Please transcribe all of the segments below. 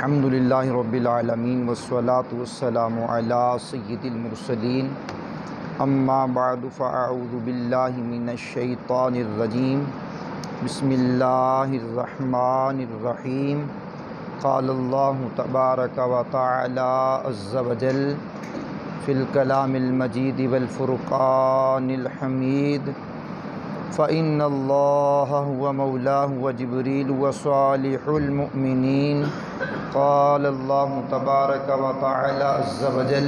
الحمدللہ رب العالمین والصلاة والسلام علی سید المرسلین اما بعد فاعوذ باللہ من الشیطان الرجیم بسم اللہ الرحمن الرحیم قال اللہ تبارک و تعالی عز وجل فی الکلام المجید والفرقان الحمید فإن اللہ هو مولاه وجبریل وصالح المؤمنین قال اللہ تبارک و تعالی عز وجل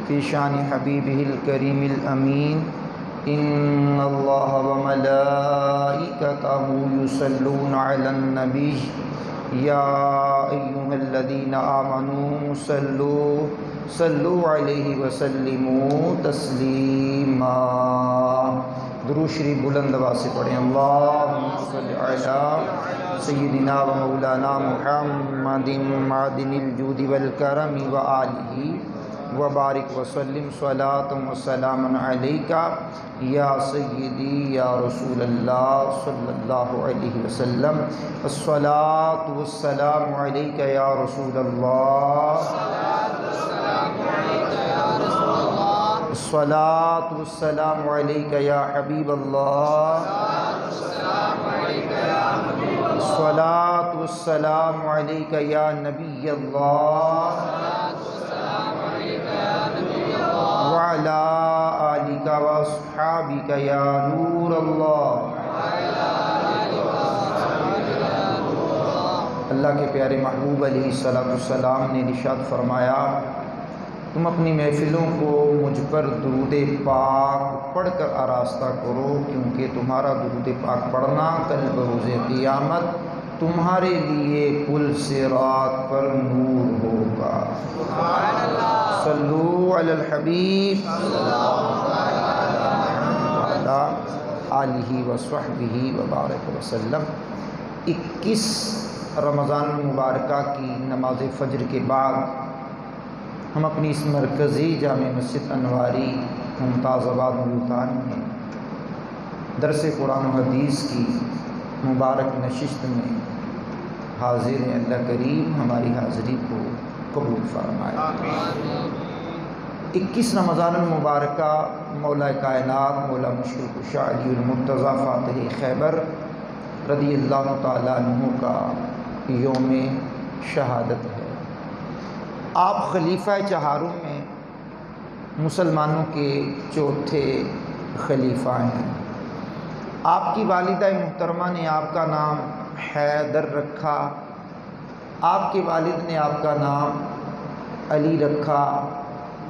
فی شان حبیبہ الکریم الامین ان اللہ وملائکتہ یصلون علی النبی یا ایہا الذین آمنوا صلوا علیہ وسلموا تسلیما۔ درود شریف بلند آواز سے پڑھیں۔ اللہم صلی علی سیدنا و مولانا محمد معدن الجود والکرم و آلہ وبارک وسلم صلاۃ و سلام علیک یا سیدی یا رسول اللہ صلی اللہ علیہ وسلم۔ الصلاۃ والسلام علیک یا رسول اللہ، الصلاۃ والسلام علیک یا حبیب اللہ، الصلاۃ والسلام علیک یا نبی اللہ وعلی آلک واصحابک یا نور اللہ۔ اللہ کے پیارے محبوب علیہ السلام نے ارشاد فرمایا، تم اپنی محفلوں کو مجھ پر درود پاک پڑھ کر آراستہ کرو، کیونکہ تمہارا درود پاک پڑھنا کل بروز قیامت تمہارے لیے پل صراط پر نور ہوگا۔ صلو علی الحبیب وعلی آلہ وصحبہ وبارک وسلم۔ 21 رمضان المبارکہ کی نماز فجر کے بعد ہم اپنی اس مرکزی جامع مسجد انواری ممتاز آباد ملتان میں درس قرآن و حدیث کی مبارک نشست میں حاضر ہیں۔ اللہ کریم ہماری حاضری کو قبول فرمائے۔ 21 رمضان المبارکہ مولا کائنات مولا مشکل کشا علی المرتضیٰ فاتح خیبر رضی اللہ تعالیٰ عنہ کا یوم شہادت ہے۔ آپ خلیفہ چہارم میں مسلمانوں کے چوتھے خلیفہ ہیں۔ آپ کی والدہ محترمہ نے آپ کا نام حیدر رکھا، آپ کے والد نے آپ کا نام علی رکھا،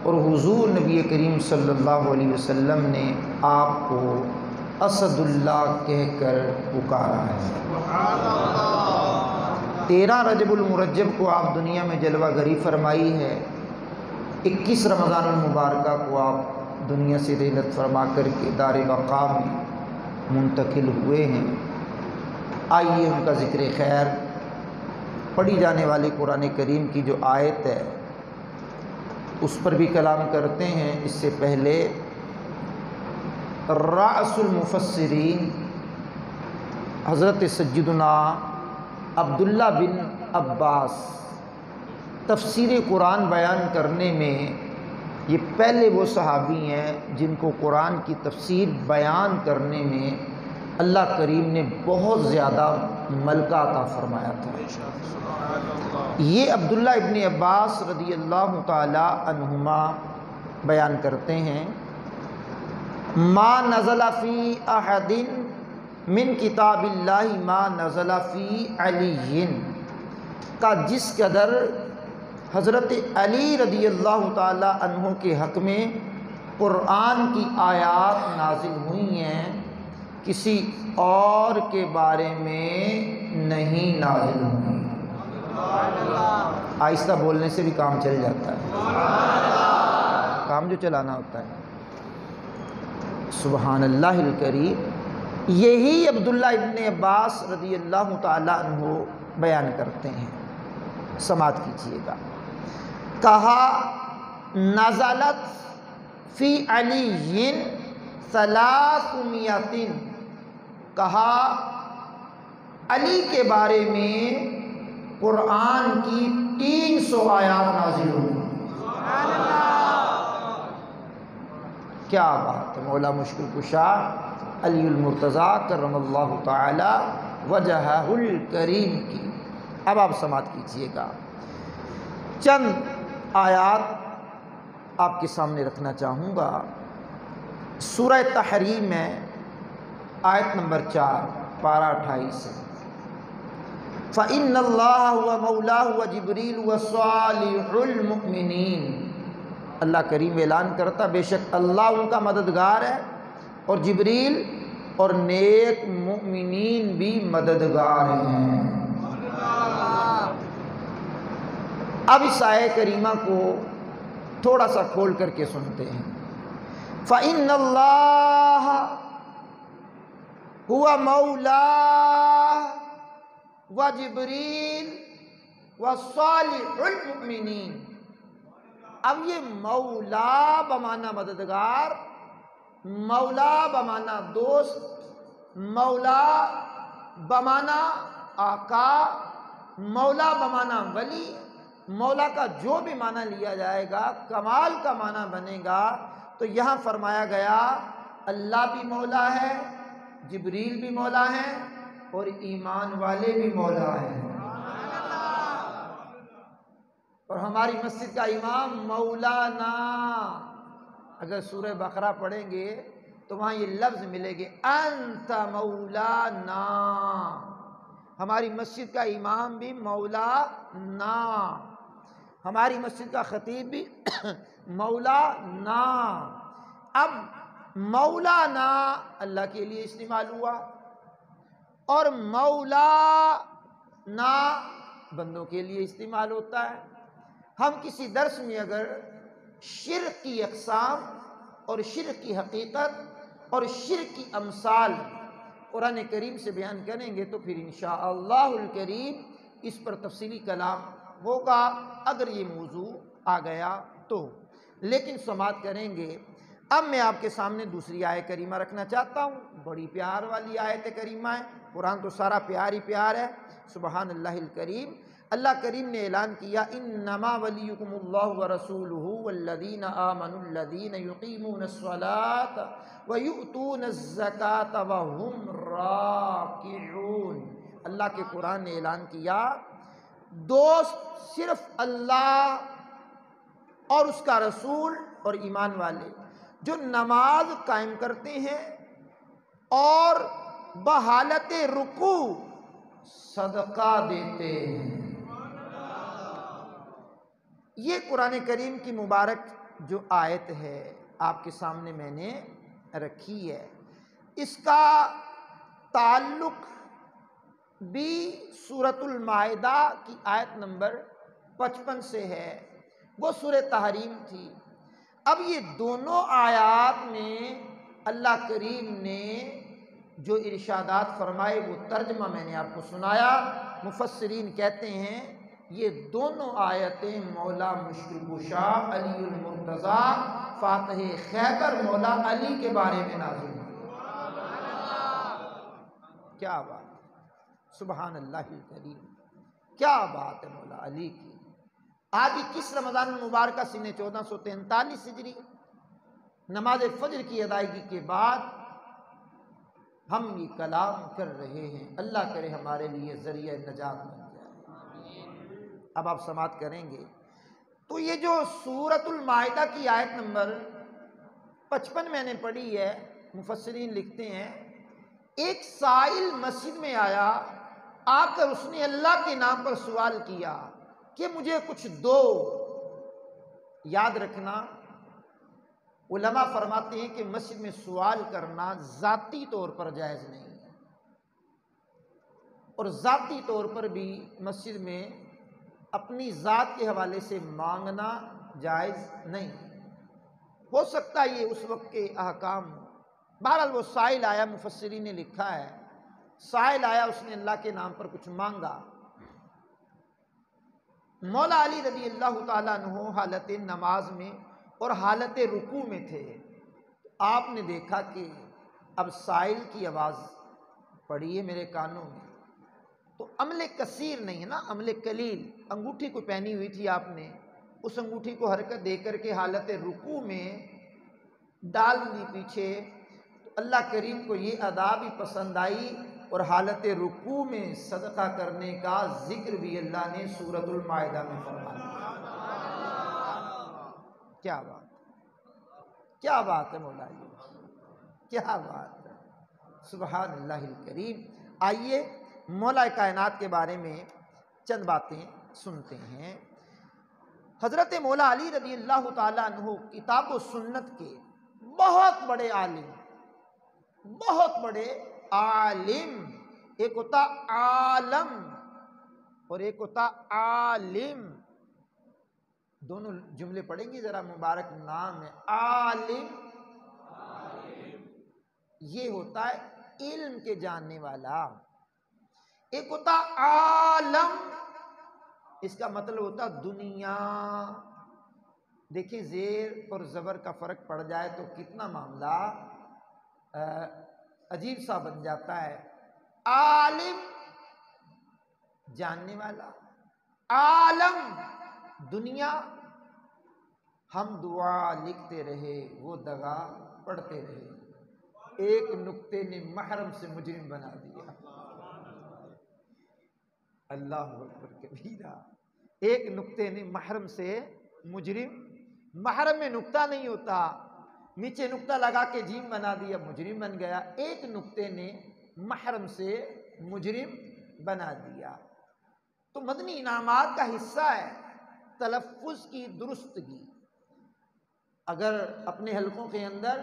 اور حضور نبی کریم صلی اللہ علیہ وسلم نے آپ کو اسد اللہ کہہ کر پکارا ہے۔ 13 رجب المرجب کو آپ دنیا میں جلوہ گری فرمائی ہے۔ 21 رمضان المبارکہ کو آپ دنیا سے رحلت فرما کر کے دار بقا میں منتقل ہوئے ہیں۔ آئیے ان کا ذکر خیر، پڑھی جانے والی قرآن کریم کی جو آیت ہے اس پر بھی کلام کرتے ہیں۔ اس سے پہلے رأس المفسرین حضرت سیدنا عبداللہ بن عباس تفسیر قرآن بیان کرنے میں یہ پہلے وہ صحابی ہیں جن کو قرآن کی تفسیر بیان کرنے میں اللہ کریم نے بہت زیادہ ملکہ عطا فرمایا تھا۔ یہ عبداللہ ابن عباس رضی اللہ تعالی عنہما بیان کرتے ہیں، ما نزل فی احد من کتاب اللہ ما نزل فی علی، کا جس قدر حضرت علی رضی اللہ تعالی عنہ کے حق میں قرآن کی آیات نازل ہوئی ہیں، کسی اور کے بارے میں نہیں نازل ہوئی۔ آہستہ بولنے سے بھی کام چل جاتا ہے، کام جو چلانا ہوتا ہے۔ سبحان اللہ الکریم۔ یہی عبداللہ ابن عباس رضی اللہ تعالیٰ عنہ بیان کرتے ہیں، سماعت کیجیے گا۔ کہا نزلت فی علی 300، کہا علی کے بارے میں قرآن کی 300 آیات نازل ہوئی۔ کیا بات ہے، مولا مشکل کشا علی المرتضیٰ کرم اللہ تعالی وجہہ الکریم کی۔ اب آپ سماعت کیجئے گا، چند آیات آپ کے سامنے رکھنا چاہوں گا۔ سورہ تحریم میں آیت نمبر 4 پارہ 28 ہے، فَإِنَّ اللَّهَ هُوَ مَوْلَاهُ وَجِبْرِيلُ وَصَالِحُ الْمُؤْمِنِينَ۔ اللہ کریم اعلان کرتا بے شک اللہ ان کا مددگار ہے، اور جبریل اور نیک مؤمنین بھی مددگار ہیں۔ اب اس آیہ کریمہ کو تھوڑا سا کھول کر کے سنتے ہیں۔ فَإِنَّ اللَّهَ هُوَ مَوْلَاهُ وَجِبْرِيلُ وَصَالِحُ الْمُؤْمِنِينَ۔ اب یہ مولا بمعنی مددگار، مولا بمعنی دوست، مولا بمعنی آقا، مولا بمعنی ولی، مولا کا جو بھی معنی لیا جائے گا کمال کا معنی بنے گا۔ تو یہاں فرمایا گیا اللہ بھی مولا ہے، جبریل بھی مولا ہے، اور ایمان والے بھی مولا ہیں۔ اور ہماری مسجد کا امام مولانا، اگر سورہ بقرہ پڑھیں گے تو وہاں یہ لفظ ملے گے انت مولانا۔ ہماری مسجد کا امام بھی مولانا، ہماری مسجد کا خطیب بھی مولانا۔ اب مولانا اللہ کے لیے استعمال ہوا، اور مولانا بندوں کے لیے استعمال ہوتا ہے۔ ہم کسی درس میں اگر شرک کی اقسام اور شرک کی حقیقت اور شرک کی امثال قرآن کریم سے بیان کریں گے تو پھر انشاءاللہ الکریم اس پر تفصیلی کلام ہوگا، اگر یہ موضوع آ گیا تو۔ لیکن سماعت کریں گے۔ اب میں آپ کے سامنے دوسری آیت کریمہ رکھنا چاہتا ہوں، بڑی پیار والی آیت کریمہ ہے۔ قرآن تو سارا پیار ہی پیار ہے، سبحان اللہ الکریم۔ اللہ کریم نے اعلان کیا انما ولیکم اللہ ورسولہ والذین آمنوا الذین یقیمون الصلاۃ ویؤتون الزکاۃ وہم راکعون۔ اللہ کے قرآن نے اعلان کیا دوست صرف اللہ اور اس کا رسول اور ایمان والے جو نماز قائم کرتے ہیں اور بحالت رکوع صدقہ دیتے ہیں۔ یہ قرآن کریم کی مبارک جو آیت ہے آپ کے سامنے میں نے رکھی ہے، اس کا تعلق بھی سورۃ المائدہ کی آیت نمبر 55 سے ہے، وہ سورہ تحریم تھی۔ اب یہ دونوں آیات میں اللہ کریم نے جو ارشادات فرمائے وہ ترجمہ میں نے آپ کو سنایا۔ مفسرین کہتے ہیں یہ دونوں آیتیں مولا مشکل کشا علی المرتضیٰ فاتح خیبر مولا علی کے بارے میں نازل ہوئی۔ کیا بات ہے، سبحان اللہ الکریم، کیا بات ہے مولا علی کی۔ آج 21 رمضان المبارکہ سنہ 1443 ہجری نماز فجر کی ادائیگی کے بعد ہم یہ کلام کر رہے ہیں، اللہ کرے ہمارے لیے ذریعہ نجات بن جائے۔ اب آپ سماعت کریں گے تو یہ جو سورۃ المائدہ کی آیت نمبر 55 میں نے پڑھی ہے، مفسرین لکھتے ہیں ایک سائل مسجد میں آیا، آ کر اس نے اللہ کے نام پر سوال کیا کہ مجھے کچھ دو۔ یاد رکھنا علماء فرماتے ہیں کہ مسجد میں سوال کرنا ذاتی طور پر جائز نہیں ہے، اور ذاتی طور پر بھی مسجد میں اپنی ذات کے حوالے سے مانگنا جائز نہیں۔ ہو سکتا ہے یہ اس وقت کے احکام ہوں۔ بہرحال وہ سائل آیا، مفسرین نے لکھا ہے سائل آیا، اس نے اللہ کے نام پر کچھ مانگا۔ مولا علی رضی اللہ تعالیٰ عنہ حالت نماز میں اور حالت رکوع میں تھے۔ آپ نے دیکھا کہ اب سائل کی آواز پڑی ہے میرے کانوں میں، تو عمل کثیر نہیں ہے نا، عمل قلیل. انگوٹھی کو پہنی ہوئی تھی آپ نے، اس انگوٹھی کو حرکت دے کر کے حالت رکوع میں ڈال دی پیچھے، تو اللہ کریم کو یہ ادا بھی پسند آئی، اور حالت رکوع میں صدقہ کرنے کا ذکر بھی اللہ نے سورۃ المائدہ میں فرمایا. کیا بات، کیا بات ہے مولا علی، کیا بات ہے، سبحان اللہ الکریم. آئیے مولا کائنات کے بارے میں چند باتیں سنتے ہیں. حضرت مولا علی رضی اللہ تعالیٰ عنہ کتاب و سنت کے بہت بڑے عالم، بہت بڑے عالم. ایک ہوتا عالم اور ایک ہوتا عالم. دونوں جملے پڑھیں گے ذرا، مبارک نام ہے عالم. یہ ہوتا ہے علم کے جاننے والا. ایک ہوتا عالم، اس کا مطلب ہوتا دنیا. دیکھیں زیر اور زبر کا فرق پڑ جائے تو کتنا معاملہ عجیب سا بن جاتا ہے. عالم جاننے والا، عالم دنیا. ہم دعا لکھتے رہے، وہ دغا پڑھتے رہے، ایک نقطے نے محرم سے مجرم بنا دیا. اللہ اکبر کبیرہ. ایک نقطے نے محرم سے مجرم، محرم میں نقطہ نہیں ہوتا، نیچے نقطہ لگا کے جیم بنا دیا، مجرم بن گیا. ایک نقطے نے محرم سے مجرم بنا دیا. تو مدنی انعامات کا حصہ ہے تلفظ کی درستگی. اگر اپنے حلقوں کے اندر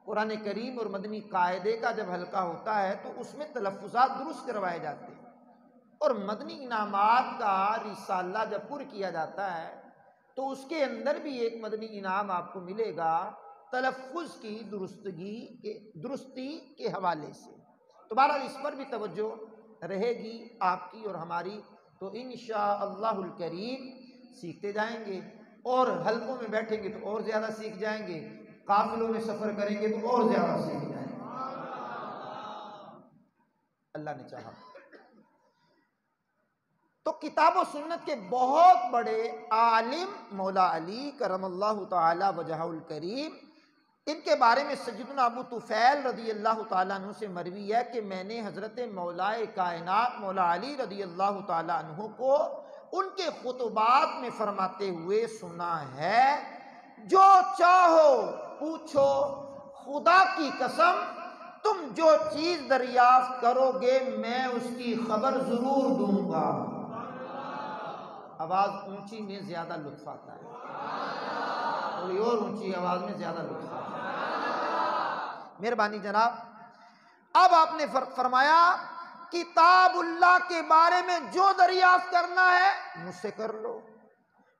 قرآن کریم اور مدنی قاعدے کا جب حلقہ ہوتا ہے تو اس میں تلفظات درست کروائے جاتے ہیں، اور مدنی انعامات کا رسالہ جب پر کیا جاتا ہے تو اس کے اندر بھی ایک مدنی انعام آپ کو ملے گا تلفظ کی درستی کے حوالے سے. تو بہرحال اس پر بھی توجہ رہے گی آپ کی اور ہماری. تو انشاءاللہ الکریم سیکھتے جائیں گے، اور حلقوں میں بیٹھیں گے تو اور زیادہ سیکھ جائیں گے، قافلوں میں سفر کریں گے تو اور زیادہ سیکھ جائیں گے، اللہ نے چاہا. تو کتاب و سنت کے بہت بڑے عالم مولا علی کرم اللہ تعالی وجہہ الکریم، ان کے بارے میں سیدنا ابو طفیل رضی اللہ تعالیٰ عنہ سے مروی ہے کہ میں نے حضرت مولا کائنات مولا علی رضی اللہ تعالیٰ عنہ کو ان کے خطبات میں فرماتے ہوئے سنا ہے، جو چاہو پوچھو، خدا کی قسم تم جو چیز دریافت کرو گے میں اس کی خبر ضرور دوں گا. آواز اونچی میں زیادہ لطف آتا ہے، تھوڑی اور اونچی آواز میں زیادہ لطف آتا ہے. مہربانی جناب. اب آپ نے فرمایا کتاب اللہ کے بارے میں جو دریافت کرنا ہے مجھ سے کر لو.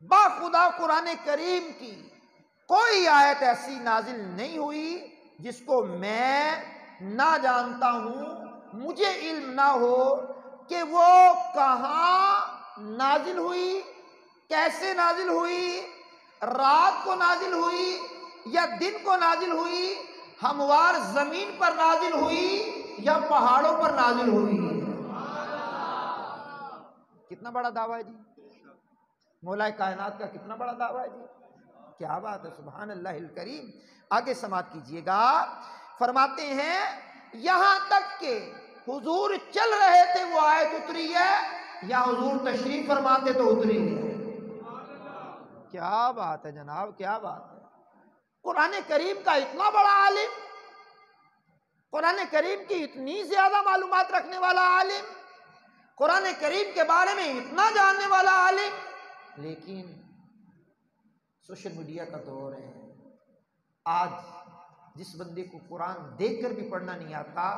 با خدا قرآن کریم کی کوئی آیت ایسی نازل نہیں ہوئی جس کو میں نہ جانتا ہوں، مجھے علم نہ ہو کہ وہ کہاں نازل ہوئی، کیسے نازل ہوئی، رات کو نازل ہوئی یا دن کو نازل ہوئی، ہموار زمین پر نازل ہوئی یا پہاڑوں پر نازل ہوئی. کتنا بڑا دعویٰ ہے جی، مولا کائنات کا کتنا بڑا دعویٰ ہے جی، کیا بات ہے، سبحان اللہ الکریم. آگے سماعت کیجئے گا. فرماتے ہیں یہاں تک کہ حضور چل رہے تھے وہ آیت اتری ہے، یا حضور تشریف فرماتے تو اتری ہے. کیا بات ہے جناب، کیا بات ہے. قرآن کریم کا اتنا بڑا عالم، قرآن کریم کی اتنی زیادہ معلومات رکھنے والا عالم، قرآن کریم کے بارے میں اتنا جاننے والا عالم، لیکن سوشل میڈیا کا دور ہے. آج جس بندے کو قرآن دیکھ کر بھی پڑھنا نہیں آتا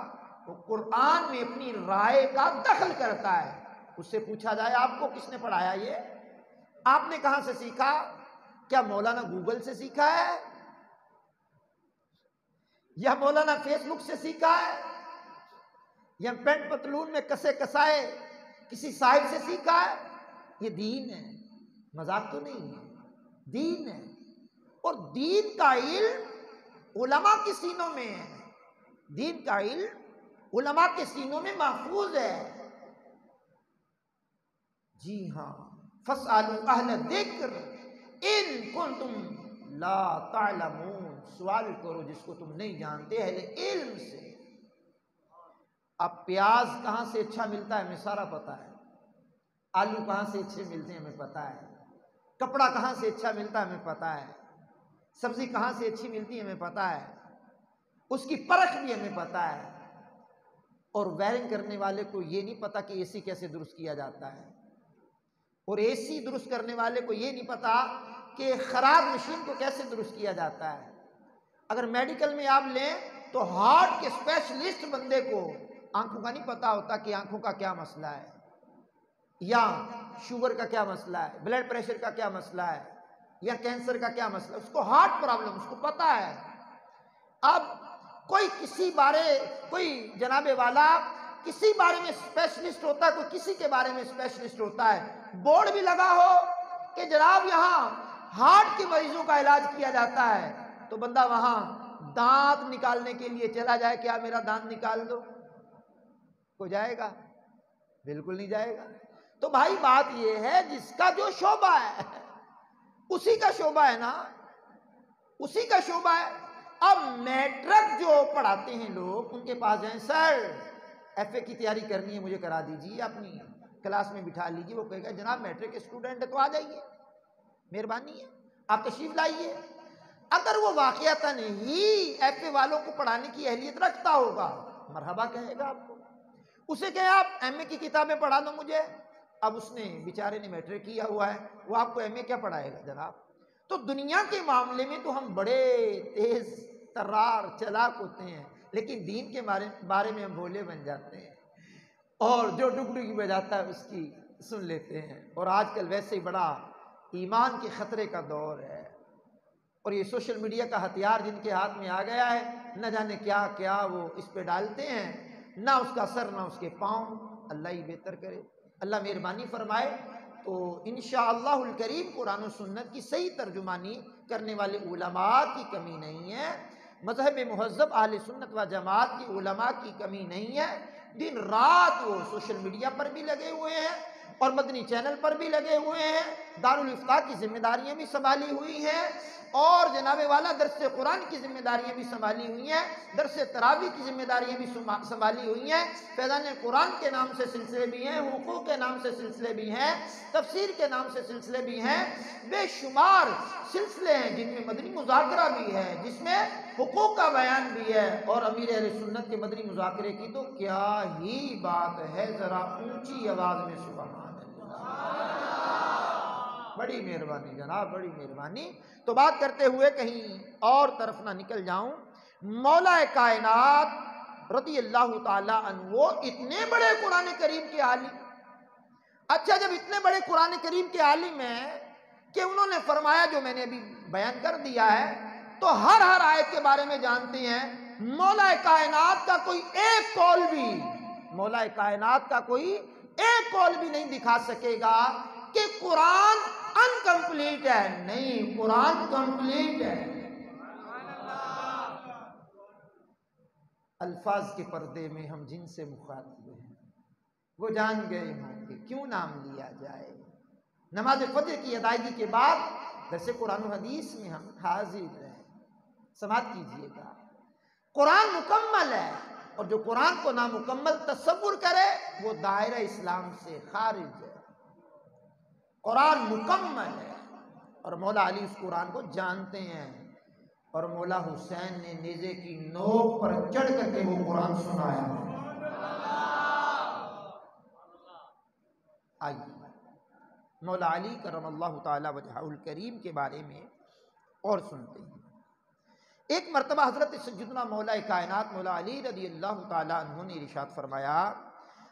وہ قرآن میں اپنی رائے کا دخل کرتا ہے. اس سے پوچھا جائے آپ کو کس نے پڑھایا، یہ آپ نے کہاں سے سیکھا؟ کیا مولانا گوگل سے سیکھا ہے یا مولانا فیس بک سے سیکھا ہے یا پینٹ پتلون میں کسے کسائے کسی صاحب سے سیکھا ہے؟ یہ دین ہے، مذاق تو نہیں ہے، دین ہے. اور دین کا علم علماء کے سینوں میں ہے، دین کا علم علماء کے سینوں میں محفوظ ہے. جی ہاں، فاسألوا اہل الذکر ان کنتم لا تعلمون، سوال کرو جس کو تم نہیں جانتے اہل علم سے۔ اب پیاز کہاں سے اچھا ملتا ہے ہمیں سارا پتہ ہے، آلو کہاں سے اچھے ملتے ہیں ہمیں پتہ ہے، کپڑا کہاں سے اچھا ملتا ہے ہمیں پتہ ہے، سبزی کہاں سے اچھی ملتی ہے ہمیں پتہ ہے، اس کی پرکھ بھی ہمیں پتہ ہے۔ اور وائرنگ کرنے والے کو یہ نہیں پتا کہ اے سی کیسے درست کیا جاتا ہے، اور اے سی درست کرنے والے کو یہ نہیں پتا کہ خراب مشین کو کیسے درست کیا جاتا ہے۔ اگر میڈیکل میں آپ لیں تو ہارٹ کے اسپیشلسٹ بندے کو آنکھوں کا نہیں پتا ہوتا کہ آنکھوں کا کیا مسئلہ ہے، یا شوگر کا کیا مسئلہ ہے، بلڈ پریشر کا کیا مسئلہ ہے، یا کینسر کا کیا مسئلہ ہے، اس کو ہارٹ پرابلم اس کو پتا ہے۔ اب کوئی جناب والا کسی بارے میں اسپیشلسٹ ہوتا ہے، کوئی کسی کے بارے میں اسپیشلسٹ ہوتا ہے، بورڈ بھی لگا ہو کہ جناب یہاں ہارٹ کے مریضوں کا علاج کیا جاتا ہے، تو بندہ وہاں دانت نکالنے کے لیے چلا جائے، کیا میرا دانت نکال دو، کو جائے گا؟ بالکل نہیں جائے گا۔ تو بھائی بات یہ ہے جس کا جو شعبہ ہے اسی کا شعبہ ہے نا، اسی کا شعبہ ہے۔ اب میٹرک جو پڑھاتے ہیں لوگ ان کے پاس جائیں، سر ایف اے کی تیاری کرنی ہے مجھے کرا دیجیے، اپنی کلاس میں بٹھا لیجیے، وہ کہے گا جناب میٹرک کے اسٹوڈنٹ ہے تو آ جائیے، مہربانی ہے آپ تشریف لائیے۔ اگر وہ واقعتاً ہی ایف اے والوں کو پڑھانے کی اہلیت رکھتا ہوگا مرحبا کہے گا آپ کو، اسے کہیں آپ ایم اے کی کتابیں پڑھا دو مجھے۔ اب اس نے بیچارے نے میٹرک کیا ہوا ہے، وہ آپ کو ایم اے کیا پڑھائے گا جناب؟ تو دنیا کے معاملے میں تو ہم بڑے تیز ترار چلاک ہوتے ہیں، لیکن دین کے بارے میں ہم بھولے بن جاتے ہیں، اور جو ڈگڈگی بجاتا ہے اس کی سن لیتے ہیں۔ اور آج کل ویسے ہی بڑا ایمان کے خطرے کا دور ہے، اور یہ سوشل میڈیا کا ہتھیار جن کے ہاتھ میں آ گیا ہے، نہ جانے کیا کیا وہ اس پہ ڈالتے ہیں، نہ اس کا سر نہ اس کے پاؤں۔ اللہ ہی بہتر کرے، اللہ مہربانی فرمائے۔ تو انشاءاللہ الکریم قرآن و سنت کی صحیح ترجمانی کرنے والے علماء کی کمی نہیں ہے، مذہب مہذب اہل سنت و جماعت کی علماء کی کمی نہیں ہے۔ دن رات وہ سوشل میڈیا پر بھی لگے ہوئے ہیں اور مدنی چینل پر بھی لگے ہوئے ہیں، دارالفتاء کی ذمہ داریاں بھی سنبھالی ہوئی ہیں، اور جناب والا درس قرآن کی ذمہ داریاں بھی سنبھالی ہوئی ہیں، درس تراویح کی ذمہ داریاں بھی سنبھالی ہوئی ہیں، فیضان قرآن کے نام سے سلسلے بھی ہیں، حقوق کے نام سے سلسلے بھی ہیں، تفسیر کے نام سے سلسلے بھی ہیں، بے شمار سلسلے ہیں جن میں مدنی مذاکرہ بھی ہے، جس میں حقوق کا بیان بھی ہے، اور امیر اہل سنت کے مدنی مذاکرے کی تو کیا ہی بات ہے، ذرا اونچی آواز میں سبحان اللہ۔ بڑی مہربانی جناب، بڑی مہربانی۔ تو بات کرتے ہوئے کہیں اور طرف نہ نکل جاؤں، مولا کائنات رضی اللہ تعالی عنہ وہ اتنے بڑے قرآن کریم کے عالم، اچھا جب اتنے بڑے قرآن کریم کے عالم ہیں کہ انہوں نے فرمایا جو میں نے ابھی بیان کر دیا ہے، تو ہر آیت کے بارے میں جانتے ہیں، مولا کائنات کا کوئی ایک قول بھی، مولا کائنات کا کوئی ایک قول بھی نہیں دکھا سکے گا کہ قرآن انکمپلیٹ ہے، نہیں، قرآن کمپلیٹ ہے۔ الفاظ کے پردے میں ہم جن سے مخاطب ہیں وہ جان گئے ہوں کہ کیوں نام لیا جائے۔ نماز فجر کی ادائیگی کے بعد درس قرآن و حدیث میں ہم حاضر ہیں، سماعت کیجئے گا۔ قرآن مکمل ہے، اور جو قرآن کو نامکمل تصور کرے وہ دائرہ اسلام سے خارج ہے۔ قرآن مکمل ہے، اور مولا علی اس قرآن کو جانتے ہیں، اور مولا حسین نے نیزے کی نوک پر چڑھ کر کے وہ قرآن سنایا۔ آئیے مولا علی کرم اللہ تعالی وجہہ الکریم کے بارے میں اور سنتے ہیں۔ ایک مرتبہ حضرت سیدنا مولا کائنات مولا علی رضی اللہ تعالی عنہ نے ارشاد فرمایا،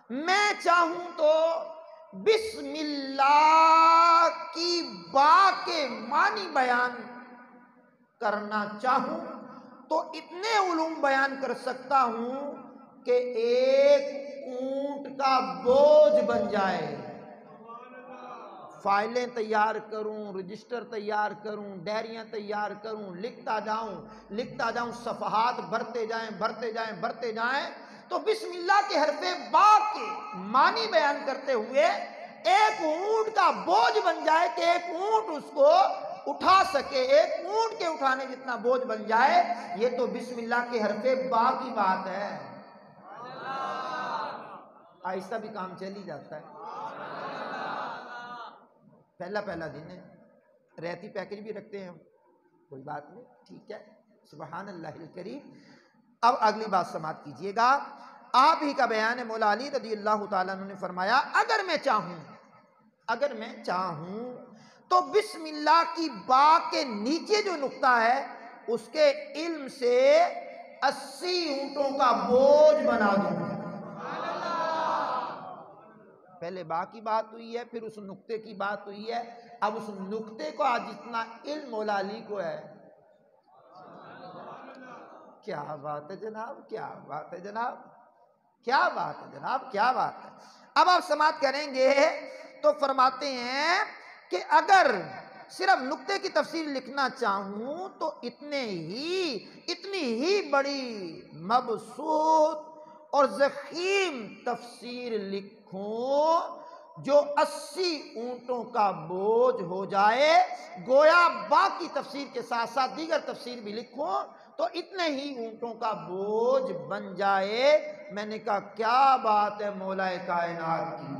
میں چاہوں تو بسم اللہ کی با کے معنی بیان کرنا چاہوں تو اتنے علوم بیان کر سکتا ہوں کہ ایک اونٹ کا بوجھ بن جائے۔ فائلیں تیار کروں، رجسٹر تیار کروں، ڈائریاں تیار کروں، لکھتا جاؤں، صفحات بھرتے جائیں، تو بسم اللہ کے حرف با کے معنی بیان کرتے ہوئے ایک اونٹ کا بوجھ بن جائے کہ ایک اونٹ اس کو اٹھا سکے، ایک اونٹ کے اٹھانے جتنا بوجھ بن جائے، یہ تو بسم اللہ کے حرف با کی بات ہے۔ آہستہ بھی کام چل ہی جاتا ہے، پہلا دن ہے، رہتی پیکج بھی رکھتے ہیں ہم، کوئی بات نہیں، ٹھیک ہے، سبحان اللہ الکریم۔ اب اگلی بات سماعت کیجئے گا، آپ ہی کا بیان ہے، مولا علی رضی اللہ تعالیٰ عنہ نے فرمایا اگر میں چاہوں تو بسم اللہ کی با کے نیچے جو نقطہ ہے اس کے علم سے 80 اونٹوں کا بوجھ بنا دوں۔ پہلے با کی بات ہوئی ہے، پھر اس نقطے کی بات ہوئی ہے، اب اس نقطے کو آج جتنا علم مولا علی کو ہے، کیا بات ہے جناب، کیا بات ہے جناب، کیا بات ہے جناب، کیا بات ہے۔ اب آپ سماعت کریں گے تو فرماتے ہیں کہ اگر صرف نقطے کی تفسیر لکھنا چاہوں تو اتنی ہی بڑی مبسوط اور ضخیم تفسیر لکھوں جو 80 اونٹوں کا بوجھ ہو جائے، گویا باقی تفسیر کے ساتھ ساتھ دیگر تفسیر بھی لکھوں تو اتنے ہی اونٹوں کا بوجھ بن جائے۔ میں نے کہا کیا بات ہے مولا کائنات کی،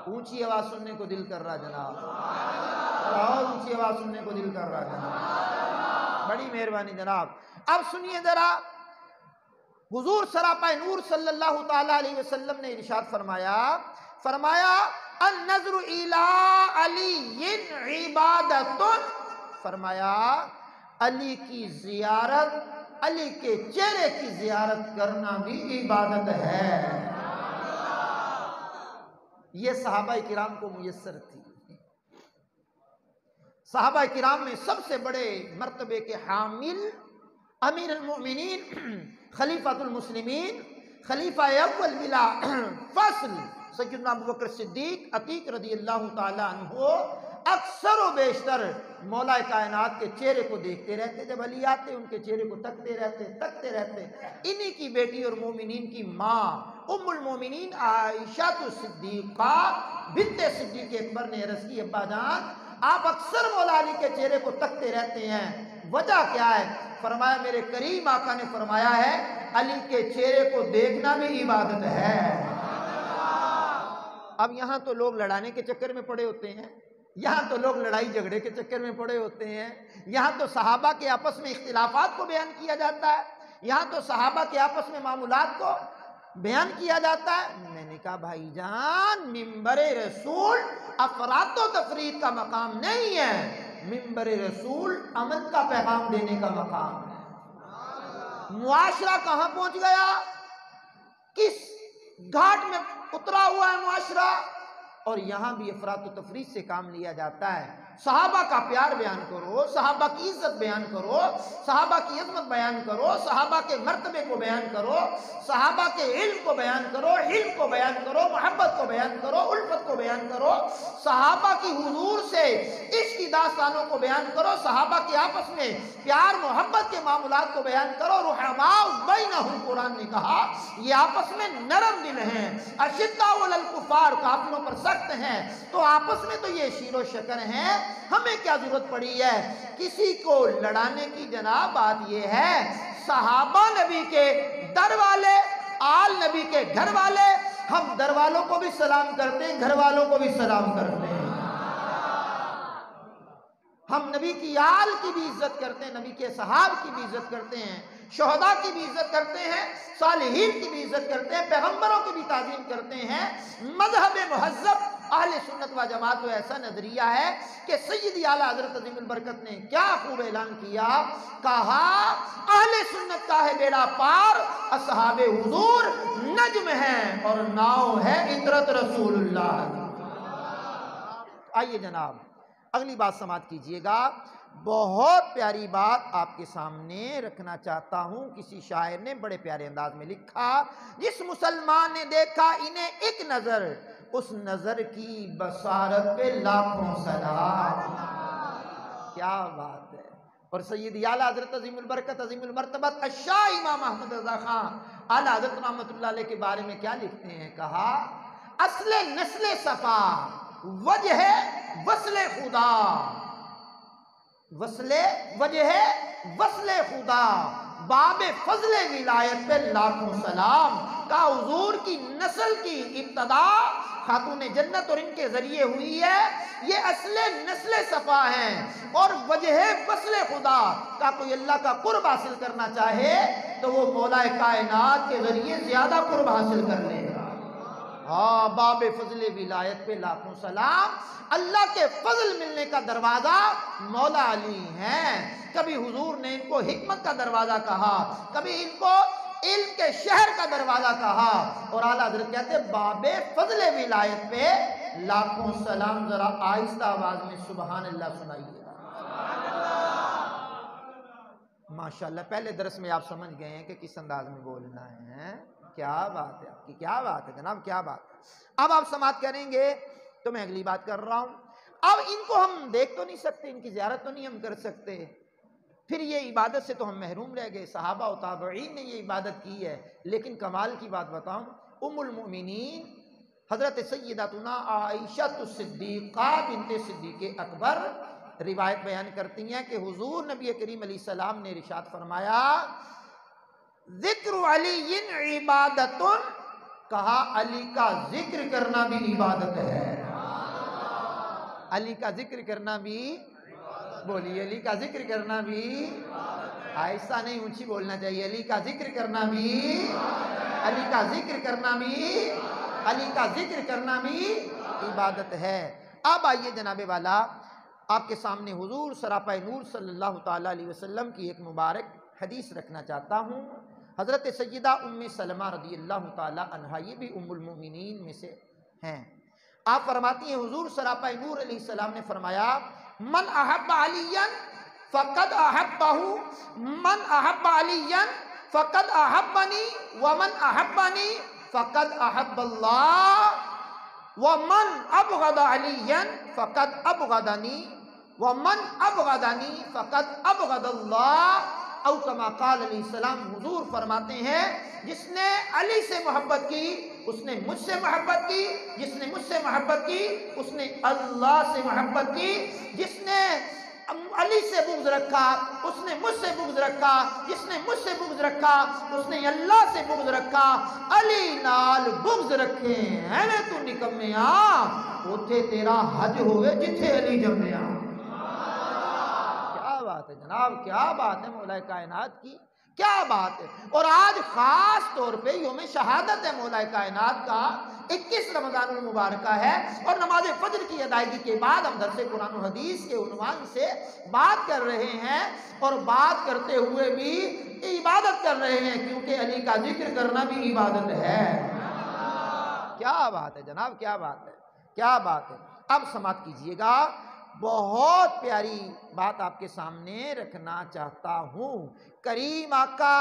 اونچی آواز سننے کو دل کر رہا جناب، اور اونچی آواز سننے کو دل کر رہا جناب، بڑی مہربانی جناب۔ اب سنیے ذرا، حضور سراپا نور صلی اللہ تعالیٰ علیہ وسلم نے ارشاد فرمایا النظر الی علی عبادت، فرمایا علی کی زیارت، علی کے چہرے کی زیارت کرنا بھی عبادت ہے۔ یہ صحابہ کرام کو میسر تھی۔ صحابہ کرام میں سب سے بڑے مرتبے کے حامل امیر المؤمنین، خلیفۃ المسلمین، خلیفہ اول بلا فصل سیدنا ابوبکر صدیق عتیق رضی اللہ تعالیٰ عنہ اکثر و بیشتر مولا کائنات کے چہرے کو دیکھتے رہتے، جب علی آتے ان کے چہرے کو تکتے رہتے۔ انہی کی بیٹی اور مومنین کی ماں ام المومنین عائشہ صدیقہ بنت صدیق اکبر نے عرض کی ابا جان آپ اکثر مولا علی کے چہرے کو تکتے رہتے ہیں، وجہ کیا ہے؟ فرمایا میرے کریم آقا نے فرمایا ہے علی کے چہرے کو دیکھنا بھی عبادت ہے۔ اب یہاں تو لوگ لڑانے کے چکر میں پڑے ہوتے ہیں، یہاں تو لوگ لڑائی جھگڑے کے چکر میں پڑے ہوتے ہیں، یہاں تو صحابہ کے آپس میں اختلافات کو بیان کیا جاتا ہے، یہاں تو صحابہ کے آپس میں معاملات کو بیان کیا جاتا ہے۔ میں نے کہا بھائی جان ممبر رسول افراط و تفرید کا مقام نہیں ہے، ممبر رسول امن کا پیغام دینے کا مقام ہے۔ معاشرہ کہاں پہنچ گیا، کس گھاٹ میں اترا ہوا ہے معاشرہ، اور یہاں بھی افراط و تفرید سے کام لیا جاتا ہے۔ صحابہ کا پیار بیان کرو، صحابہ کی عزت بیان کرو، صحابہ کی عظمت بیان کرو، صحابہ کے مرتبے کو بیان کرو، صحابہ کے علم کو بیان کرو، حلم کو بیان کرو، محبت کو بیان کرو، الفت کو بیان کرو، صحابہ کی حضور سے عشق کی داستانوں کو بیان کرو، صحابہ کے آپس میں پیار محبت کے معاملات کو بیان کرو۔ رحماء بینہم، قرآن نے کہا یہ آپس میں نرم دل ہیں، اشداء علی الکفار، کافروں پر سخت ہیں، تو آپس میں تو یہ شیر و شکر ہیں، ہمیں کیا ضرورت پڑی ہے کسی کو لڑانے کی؟ جناب بات یہ ہے صحابہ نبی کے در والے، آل نبی کے گھر والے، ہم در والوں کو بھی سلام کرتے ہیں، گھر والوں کو بھی سلام کرتے ہیں، ہم نبی کی آل کی بھی عزت کرتے ہیں، نبی کے صحاب کی بھی عزت کرتے ہیں، شہداء کی بھی عزت کرتے ہیں، صالحین کی بھی عزت کرتے ہیں، پیغمبروں کی بھی تعظیم کرتے ہیں۔ مذہب مہذب اہل سنت و جماعت کو ایسا نظریہ ہے کہ سیدی اعلیٰ حضرت عظیم البرکت نے کیا خوب اعلان کیا، کہا اہل سنت کا ہے بیڑا پار، اصحاب حضور نجم ہیں اور ناؤ ہے عطرت رسول اللہ۔ آئیے جناب اگلی بات سماعت کیجئے گا، بہت پیاری بات آپ کے سامنے رکھنا چاہتا ہوں۔ کسی شاعر نے بڑے پیارے انداز میں لکھا، جس مسلمان نے دیکھا انہیں ایک نظر، اس نظر کی بصارت پہ لاکھوں سلام۔ کیا بات ہے۔ اور سیدی اعلیٰ حضرت عظیم البرکت عظیم المرتبت الشاہ امام احمد رضا خان اعلیٰ حضرت رحمت اللہ علیہ کے بارے میں کیا لکھتے ہیں؟ کہا اصل نسل صفا، وجہ وصل خدا، وجہ وصل خدا، باب فضل ولایت پہ لاکھوں سلام، کا حضور کی نسل کی ابتدا خاتون جنت اور ان کے ذریعے ہوئی ہے، یہ اصل نسل صفا ہیں، اور وجہ وصل خدا کا کوئی اللہ کا قرب حاصل کرنا چاہے تو وہ مولا کائنات کے ذریعے زیادہ قرب حاصل کر لے گا۔ ہاں، باب فضل ولایت پہ لاکھوں سلام، اللہ کے فضل ملنے کا دروازہ مولا علی ہیں۔ کبھی حضور نے ان کو حکمت کا دروازہ کہا، کبھی ان کو علم کے شہر کا دروازہ کہا، اور اعلیٰ حضرت کہتے ہیں باب فضل ولایت پہ لاکھوں سلام۔ ذرا آہستہ آواز میں سبحان اللہ سنائیے۔ ماشاءاللہ، پہلے درس میں آپ سمجھ گئے ہیں کہ کس انداز میں بولنا ہے۔ کیا بات ہے آپ کی، کیا بات ہے جناب، کیا بات ہے۔ اب آپ سماعت کریں گے تو میں اگلی بات کر رہا ہوں۔ اب ان کو ہم دیکھ تو نہیں سکتے، ان کی زیارت تو نہیں ہم کر سکتے، پھر یہ عبادت سے تو ہم محروم رہ گئے۔ صحابہ و تابعین نے یہ عبادت کی ہے، لیکن کمال کی بات بتاؤں، ام المؤمنین حضرت سیدتنا عائشہ الصدیقہ بنت صدیق اکبر روایت بیان کرتی ہیں کہ حضور نبی کریم علیہ السلام نے ارشاد فرمایا، ذکر علی عبادت، کہا علی کا ذکر کرنا بھی عبادت ہے۔ علی کا ذکر کرنا بھی، بولیے، علی کا ذکر کرنا بھی، آہستہ نہیں اونچی بولنا چاہیے، علی کا ذکر کرنا بھی، علی کا ذکر کرنا بھی، علی کا ذکر کرنا بھی عبادت ہے۔ اب آئیے جناب والا، آپ کے سامنے حضور سراپا نور صلی اللہ تعالیٰ علیہ وسلم کی ایک مبارک حدیث رکھنا چاہتا ہوں۔ حضرت سیدہ ام سلمہ رضی اللہ تعالیٰ عنہا، یہ بھی ام المؤمنین میں سے ہیں۔ آپ فرماتی ہیں حضور سراپا نور علیہ السلام نے فرمایا، من احب علی فقد احبہ، من احب علی فقد احبنی، ومن احبنی فقد احب اللہ، ومن ابغض علی فقد ابغضنی، ومن ابغضنی فقد ابغض اللہ، او کما قال علیہ السلام۔ حضور فرماتے ہیں جس نے علی سے محبت کی اس نے مجھ سے محبت کی، جس نے مجھ سے محبت کی اس نے اللہ سے محبت کی، جس نے علی سے بغض رکھا اس نے مجھ سے بغض رکھا، جس نے مجھ سے بغض رکھا اس نے اللہ سے بغض رکھا۔ علی نال بغض رکھے ایویں تو نکمیا، اوتھے تیرا حج ہوئے جتھے علی جمیا۔ کیا بات ہے جناب، کیا بات ہے مولا کائنات کی، کیا بات ہے۔ اور آج خاص طور پہ یوم شہادت ہے مولا کائنات کا، 21 رمضان المبارکہ ہے، اور نماز فجر کی ادائیگی کے بعد ہم درس قرآن و حدیث کے عنوان سے بات کر رہے ہیں، اور بات کرتے ہوئے بھی عبادت کر رہے ہیں، کیونکہ علی کا ذکر کرنا بھی عبادت ہے۔ کیا بات ہے جناب، کیا بات ہے، کیا بات ہے۔ اب سماعت کیجئے گا، بہت پیاری بات آپ کے سامنے رکھنا چاہتا ہوں۔ کریم آقا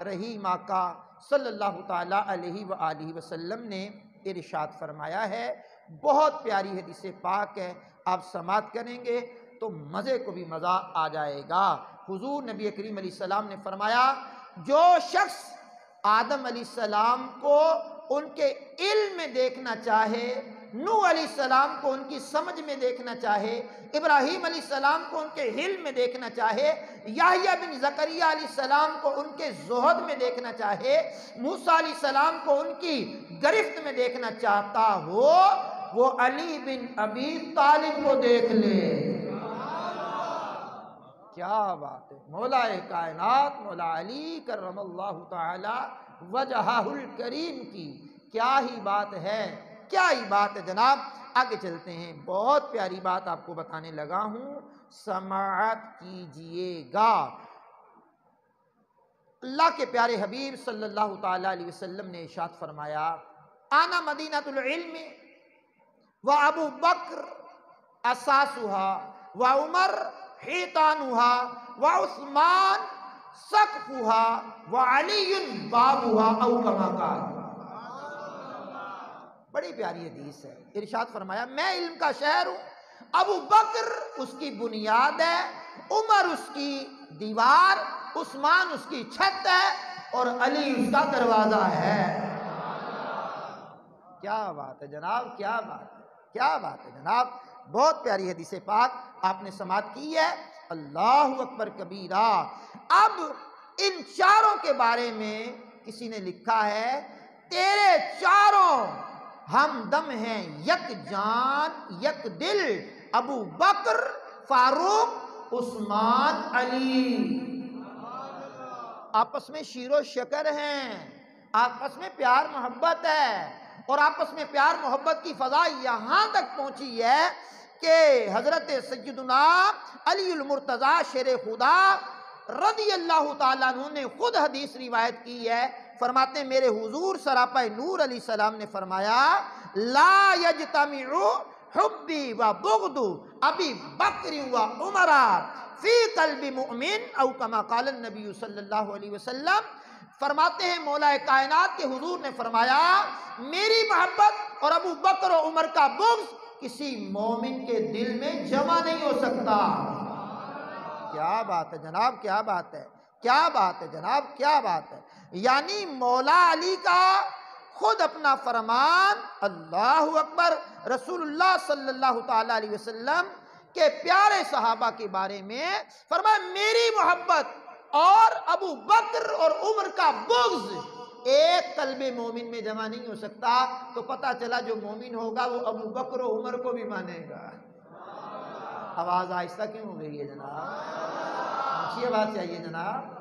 رحیم آقا صلی اللہ تعالیٰ علیہ وآلہ وسلم نے ارشاد فرمایا ہے، بہت پیاری حدیث پاک ہے، آپ سماعت کریں گے تو مزے کو بھی مزہ آ جائے گا۔ حضور نبی کریم علیہ السلام نے فرمایا، جو شخص آدم علیہ السلام کو ان کے علم میں دیکھنا چاہے، نوح علیہ السلام کو ان کی سمجھ میں دیکھنا چاہے، ابراہیم علیہ السلام کو ان کے علم میں دیکھنا چاہے، یحییٰ بن زکریا علیہ السلام کو ان کے زہد میں دیکھنا چاہے، موسیٰ علیہ السلام کو ان کی گرفت میں دیکھنا چاہتا ہو، وہ علی بن ابی طالب کو دیکھ لے۔ کیا بات ہے، مولا کائنات مولا علی کرم اللہ تعالی وجہہ الکریم کی کیا ہی بات ہے، کیا ہی بات ہے جناب۔ آگے چلتے ہیں، بہت پیاری بات آپ کو بتانے لگا ہوں، سماعت کیجئے گا۔ اللہ کے پیارے حبیب صلی اللہ تعالیٰ علیہ وسلم نے ارشاد فرمایا، آنا مدینۃ العلم و ابو بکر اساسہا و عمر حیطانہا و عثمان سقفہا و علی بابہا، او کما قال۔ بڑی پیاری حدیث ہے، ارشاد فرمایا میں علم کا شہر ہوں، ابو بکر اس کی بنیاد ہے، عمر اس کی دیوار، عثمان اس کی چھت ہے، اور علی اس کا دروازہ ہے۔ کیا بات ہے جناب، کیا بات ہے، کیا بات ہے جناب، بہت پیاری حدیث پاک آپ نے سماعت کی ہے۔ اللہ اکبر کبیرہ۔ اب ان چاروں کے بارے میں کسی نے لکھا ہے، تیرے چاروں ہمدم ہیں، یک جان یک دل، ابو بکر، فاروق، عثمان، علی۔ آپس میں شیر و شکر ہیں، آپس میں پیار محبت ہے، اور آپس میں پیار محبت کی فضا یہاں تک پہنچی ہے کہ حضرت سیدنا علی المرتضیٰ شیر خدا رضی اللہ تعالیٰ عنہ نے خود حدیث روایت کی ہے، فرماتے ہیں میرے حضور سراپا نور علیہ السلام نے فرمایا، لا یجتمع حبی و بغض ابی بکر و عمر فی قلب مؤمن، او کما قال النبی صلی اللہ علیہ وسلم۔ فرماتے ہیں مولا کائنات کے حضور نے فرمایا، میری محبت اور ابو بکر و عمر کا بغض کسی مومن کے دل میں جمع نہیں ہو سکتا۔ کیا بات ہے جناب، کیا بات ہے، کیا بات ہے جناب، کیا بات ہے۔ یعنی مولا علی کا خود اپنا فرمان، اللہ اکبر، رسول اللہ صلی اللہ تعالی علیہ وسلم کے پیارے صحابہ کے بارے میں فرمایا، میری محبت اور ابو بکر اور عمر کا بغض ایک قلب مومن میں جمع نہیں ہو سکتا۔ تو پتہ چلا جو مومن ہوگا وہ ابو بکر و عمر کو بھی مانے گا۔ آواز آہستہ کیوں ہو گئی ہے جناب؟ اچھی آواز چاہیے جناب۔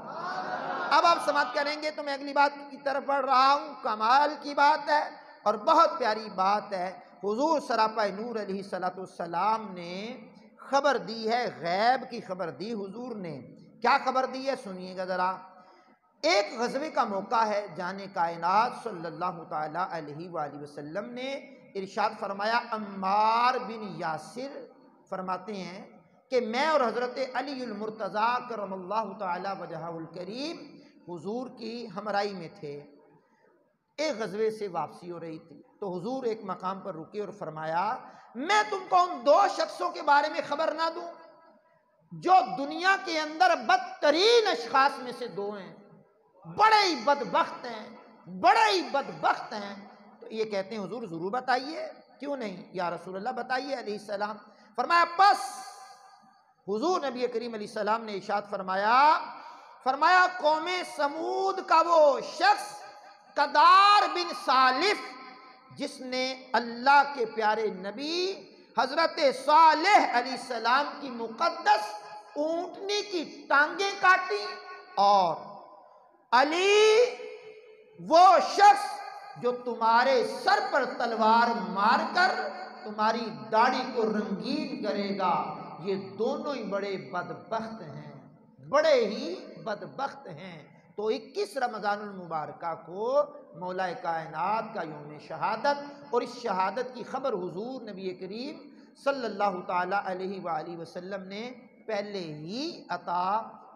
اب آپ سماعت کریں گے تو میں اگلی بات کی طرف بڑھ رہا ہوں۔ کمال کی بات ہے اور بہت پیاری بات ہے۔ حضور سراپا نور علیہ السلام نے خبر دی ہے، غیب کی خبر دی حضور نے۔ کیا خبر دی ہے سنیے گا ذرا۔ ایک غزوے کا موقع ہے، جان کائنات صلی اللہ تعالی علیہ وآلہ وسلم نے ارشاد فرمایا، عمار بن یاسر فرماتے ہیں کہ میں اور حضرت علی المرتضیٰ کرم اللہ تعالی وجہہ الکریم حضور کی ہمراہی میں تھے۔ ایک غزوے سے واپسی ہو رہی تھی تو حضور ایک مقام پر رکے اور فرمایا، میں تم کو ان دو شخصوں کے بارے میں خبر نہ دوں جو دنیا کے اندر بدترین اشخاص میں سے دو ہیں، بڑے ہی بدبخت ہیں، بڑے ہی بدبخت ہیں۔ تو یہ کہتے ہیں حضور ضرور بتائیے، کیوں نہیں یا رسول اللہ بتائیے علیہ السلام۔ فرمایا پس حضور نبی کریم علیہ السلام نے ارشاد فرمایا قوم سمود کا وہ شخص قدار بن سالف جس نے اللہ کے پیارے نبی حضرت صالح علیہ السلام کی مقدس اونٹنی کی ٹانگیں کاٹی، اور علی وہ شخص جو تمہارے سر پر تلوار مار کر تمہاری داڑھی کو رنگین کرے گا۔ یہ دونوں ہی بڑے بدبخت ہیں، بڑے ہی بدبخت ہیں۔ تو 21 رمضان المبارکہ کو مولا کائنات کا یوم شہادت، اور اس شہادت کی خبر حضور نبی کریم صلی اللہ تعالی علیہ وآلہ وسلم نے پہلے ہی عطا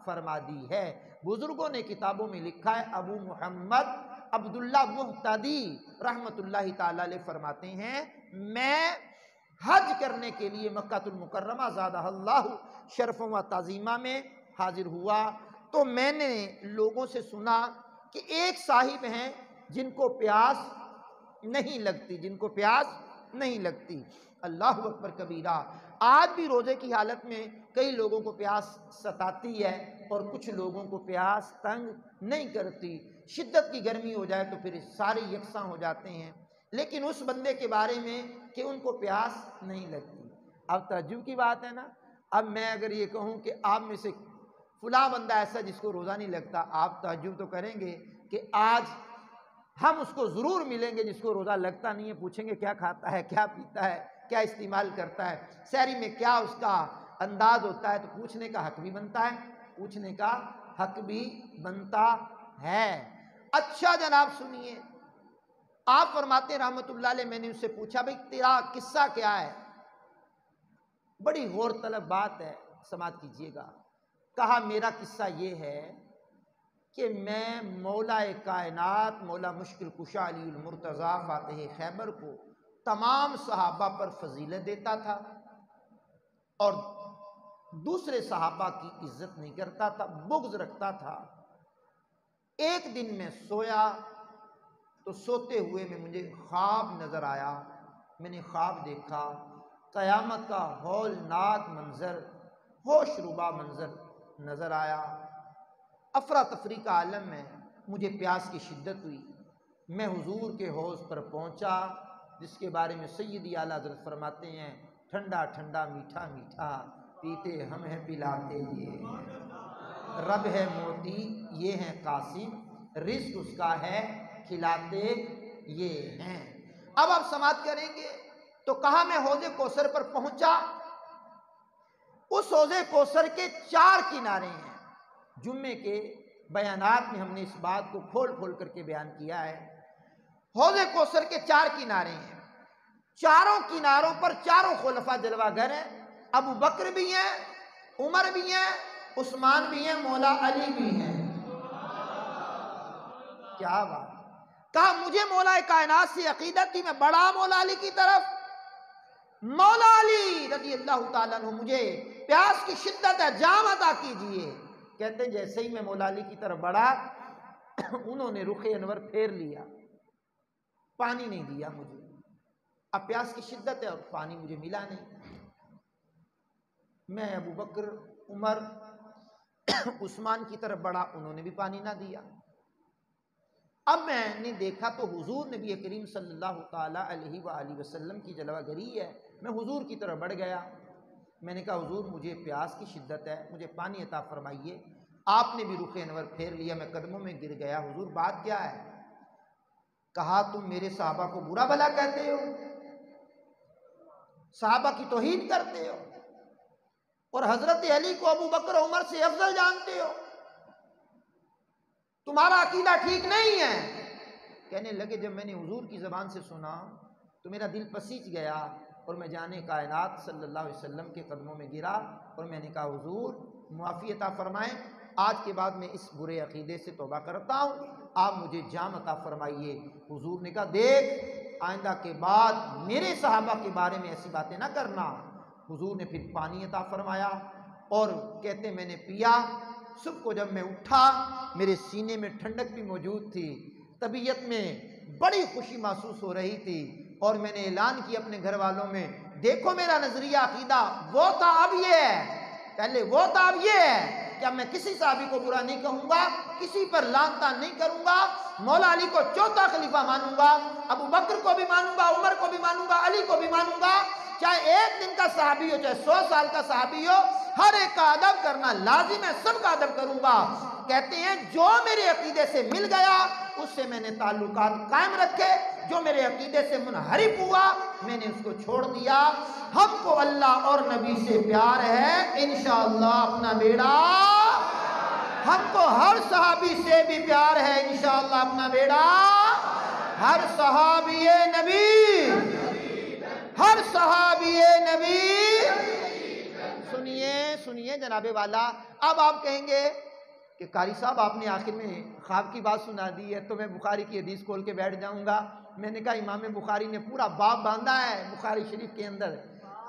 فرما دی ہے۔ بزرگوں نے کتابوں میں لکھا ہے، ابو محمد عبداللہ محتدی رحمت اللہ تعالی علیہ فرماتے ہیں، میں حج کرنے کے لیے مکہ المکرمہ زادہ اللہ شرف و تعظیمہ میں حاضر ہوا تو میں نے لوگوں سے سنا کہ ایک صاحب ہیں جن کو پیاس نہیں لگتی، جن کو پیاس نہیں لگتی۔ اللہ اکبر کبیرہ۔ آج بھی روزے کی حالت میں کئی لوگوں کو پیاس ستاتی ہے اور کچھ لوگوں کو پیاس تنگ نہیں کرتی۔ شدت کی گرمی ہو جائے تو پھر سارے یکساں ہو جاتے ہیں، لیکن اس بندے کے بارے میں کہ ان کو پیاس نہیں لگتی۔ اب تعجب کی بات ہے نا، اب میں اگر یہ کہوں کہ آپ میں سے فلاں بندہ ایسا جس کو روزہ نہیں لگتا، آپ تعجب تو کریں گے کہ آج ہم اس کو ضرور ملیں گے جس کو روزہ لگتا نہیں ہے، پوچھیں گے کیا کھاتا ہے، کیا پیتا ہے، کیا استعمال کرتا ہے، سحری میں کیا اس کا انداز ہوتا ہے، تو پوچھنے کا حق بھی بنتا ہے، پوچھنے کا حق بھی بنتا ہے۔ اچھا جناب سنیے، آپ فرماتے ہیں رحمت اللہ علیہ، میں نے اس سے پوچھا بھئی تیرا قصہ کیا ہے؟ بڑی غور طلب بات ہے، سماعت کیجئے گا۔ کہا میرا قصہ یہ ہے کہ میں مولا کائنات مولا مشکل کشا علی المرتضیٰ فاتح خیبر کو تمام صحابہ پر فضیلت دیتا تھا اور دوسرے صحابہ کی عزت نہیں کرتا تھا، بغض رکھتا تھا۔ ایک دن میں سویا تو سوتے ہوئے میں مجھے خواب نظر آیا، میں نے خواب دیکھا قیامت کا ہولناک منظر، ہوش ربا منظر نظر آیا، افراتفری کا عالم ہے، مجھے پیاس کی شدت ہوئی، میں حضور کے حوض پر پہنچا جس کے بارے میں سیدی اعلیٰ حضرت فرماتے ہیں ٹھنڈا ٹھنڈا میٹھا میٹھا پیتے ہم ہیں پلاتے یہ ہیں، رب ہے موتی یہ ہیں قاسم، رزق اس کا ہے کھلاتے یہ ہیں۔ اب آپ سماعت کریں گے تو کہا میں حوض کوثر پر پہنچا، اس حوض کوثر کے 4 کنارے ہیں۔ جمعے کے بیانات میں ہم نے اس بات کو کھول کھول کر کے بیان کیا ہے۔ حوض کوثر کے 4 کنارے ہیں، چاروں کناروں پر چاروں خلفاء جلوہ گر ہیں، ابو بکر بھی ہیں، عمر بھی ہیں، عثمان بھی ہیں، مولا علی بھی ہیں۔ کیا بات! کہا مجھے مولا کائنات سے عقیدت تھی، میں بڑا مولا علی کی طرف، مولا علی رضی اللہ تعالیٰ عنہ مجھے پیاس کی شدت ہے، جام عطا کیجئے۔ کہتے ہیں جیسے ہی میں مولا علی کی طرف بڑھا انہوں نے رخ انور پھیر لیا، پانی نہیں دیا مجھے، اب پیاس کی شدت ہے اور پانی مجھے ملا نہیں۔ میں ابو بکر، عمر، عثمان کی طرف بڑھا، انہوں نے بھی پانی نہ دیا۔ اب میں نے دیکھا تو حضور نبی کریم صلی اللہ تعالیٰ علیہ وآلہ وسلم کی جلوہ گری ہے، میں حضور کی طرف بڑھ گیا، میں نے کہا حضور مجھے پیاس کی شدت ہے، مجھے پانی عطا فرمائیے۔ آپ نے بھی رخ انور پھیر لیا، میں قدموں میں گر گیا، حضور بات کیا ہے؟ کہا تم میرے صحابہ کو برا بھلا کہتے ہو، صحابہ کی توہین کرتے ہو، اور حضرت علی کو ابو بکر عمر سے افضل جانتے ہو، تمہارا عقیدہ ٹھیک نہیں ہے۔ کہنے لگے جب میں نے حضور کی زبان سے سنا تو میرا دل پسیج گیا اور میں جانے کائنات صلی اللہ علیہ وسلم کے قدموں میں گرا اور میں نے کہا حضور معافی عطا فرمائیں، آج کے بعد میں اس برے عقیدے سے توبہ کرتا ہوں، آپ مجھے جام عطا فرمائیے۔ حضور نے کہا دیکھ آئندہ کے بعد میرے صحابہ کے بارے میں ایسی باتیں نہ کرنا۔ حضور نے پھر پانی عطا فرمایا اور کہتے میں نے پیا۔ صبح کو جب میں اٹھا میرے سینے میں ٹھنڈک بھی موجود تھی، طبیعت میں بڑی خوشی محسوس ہو رہی تھی، اور میں نے اعلان کیا اپنے گھر والوں میں دیکھو میرا نظریہ عقیدہ وہ تھا اب یہ ہے، پہلے وہ تھا اب یہ ہے کہ اب میں کسی صحابی کو برا نہیں کہوں گا، کسی پر لعن طعن نہیں کروں گا، مولا علی کو چوتھا خلیفہ مانوں گا، ابو بکر کو بھی مانوں گا، عمر کو بھی مانوں گا، علی کو بھی مانوں گا، چاہے 1 دن کا صحابی ہو چاہے 100 سال کا صحابی ہو، ہر ایک کا ادب کرنا لازم ہے، سب کا ادب کروں گا۔ کہتے ہیں جو میرے عقیدے سے مل گیا اس سے میں نے تعلقات قائم رکھے، جو میرے عقیدے سے منحرف ہوا میں نے اس کو چھوڑ دیا۔ ہم کو اللہ اور نبی سے پیار ہے، انشاءاللہ اپنا بیڑا، ہم کو ہر صحابی سے بھی پیار ہے، انشاءاللہ اپنا بیڑا، ہر صحابی نبی، ہر صحابی نبی۔ سنیے جناب والا، اب آپ کہیں گے کہ قاری صاحب آپ نے آخر میں خواب کی بات سنا دی ہے تو میں بخاری کی حدیث کھول کے بیٹھ جاؤں گا۔ میں نے کہا امام بخاری نے پورا باب باندھا ہے بخاری شریف کے اندر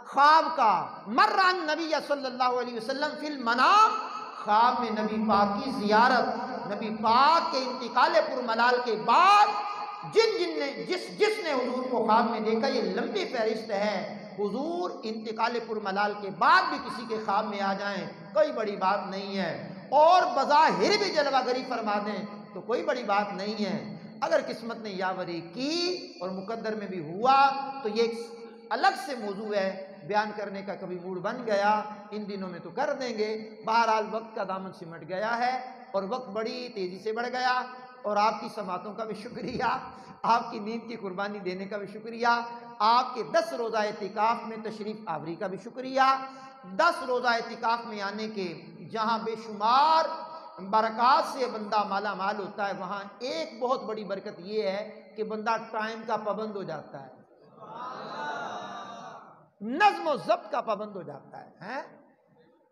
خواب کا، مران نبی صلی اللہ علیہ وسلم فی المنام، خواب میں نبی پاک کی زیارت، نبی پاک کے انتقال پرملال کے بعد جس نے حضور کو خواب میں دیکھا، یہ لمبی فہرست ہے۔ حضور انتقال پرملال کے بعد بھی کسی کے خواب میں آ جائیں کوئی بڑی بات نہیں ہے، اور بظاہر بھی جلوہ گری فرما دیں تو کوئی بڑی بات نہیں ہے۔ اگر قسمت نے یاوری کی اور مقدر میں بھی ہوا تو یہ ایک الگ سے موضوع ہے، بیان کرنے کا کبھی موڈ بن گیا ان دنوں میں تو کر دیں گے۔ بہرحال وقت کا دامن سمٹ گیا ہے اور وقت بڑی تیزی سے بڑھ گیا، اور آپ کی سماعتوں کا بھی شکریہ، آپ کی نیند کی قربانی دینے کا بھی شکریہ، آپ کے 10 روزہ اعتکاف میں تشریف آوری کا بھی شکریہ۔ 10 روزہ اعتکاف میں آنے کے جہاں بے شمار برکات سے بندہ مالا مال ہوتا ہے، وہاں ایک بہت بڑی برکت یہ ہے کہ بندہ ٹائم کا پابند ہو جاتا ہے، نظم و ضبط کا پابند ہو جاتا ہے،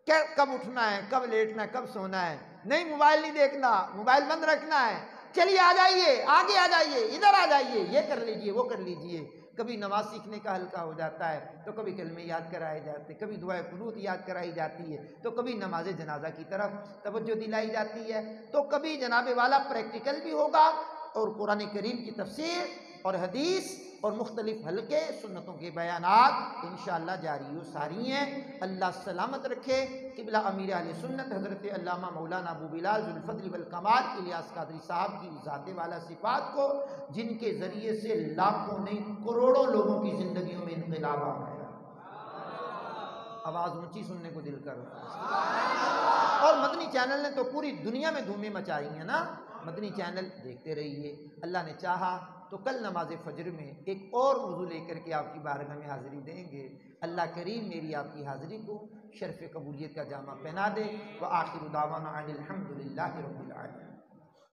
کہ کب اٹھنا ہے، کب لیٹنا ہے، کب سونا ہے، نہیں موبائل نہیں دیکھنا، موبائل بند رکھنا ہے، چلیے آ جائیے، آگے آ جائیے، ادھر آ جائیے، یہ کر لیجئے وہ کر لیجئے۔ کبھی نماز سیکھنے کا ہلکا ہو جاتا ہے تو کبھی کلمے یاد کرائے جاتے ہیں، کبھی دعائے قنوت یاد کرائی جاتی ہے، تو کبھی نماز جنازہ کی طرف توجہ دلائی جاتی ہے، تو کبھی جناب والا پریکٹیکل بھی ہوگا اور قرآن کریم کی تفسیر اور حدیث اور مختلف حلقے سنتوں کے بیانات انشاءاللہ جاری و ساری ہیں۔ اللہ سلامت رکھے۔ قبلہ امیر اہل سنت حضرت علامہ مولانا ابو بلال ذو الفضل والکمال الیاس قادری صاحب کی ذات والا صفات کو، جن کے ذریعے سے لاکھوں نہیں کروڑوں لوگوں کی زندگیوں میں انقلاب آ گیا۔ آواز اونچی سننے کو دل کر رہا ہے۔ اور مدنی چینل نے تو پوری دنیا میں دھومیں مچائی ہیں نا۔ مدنی چینل دیکھتے رہیے، اللہ نے چاہا تو کل نماز فجر میں ایک اور موضوع لے کر کے آپ کی بارگاہ میں حاضری دیں گے۔ اللہ کریم میری آپ کی حاضری کو شرف قبولیت کا جامہ پہنا دے۔ وآخر دعوانا ان الحمد للہ رب العالمین۔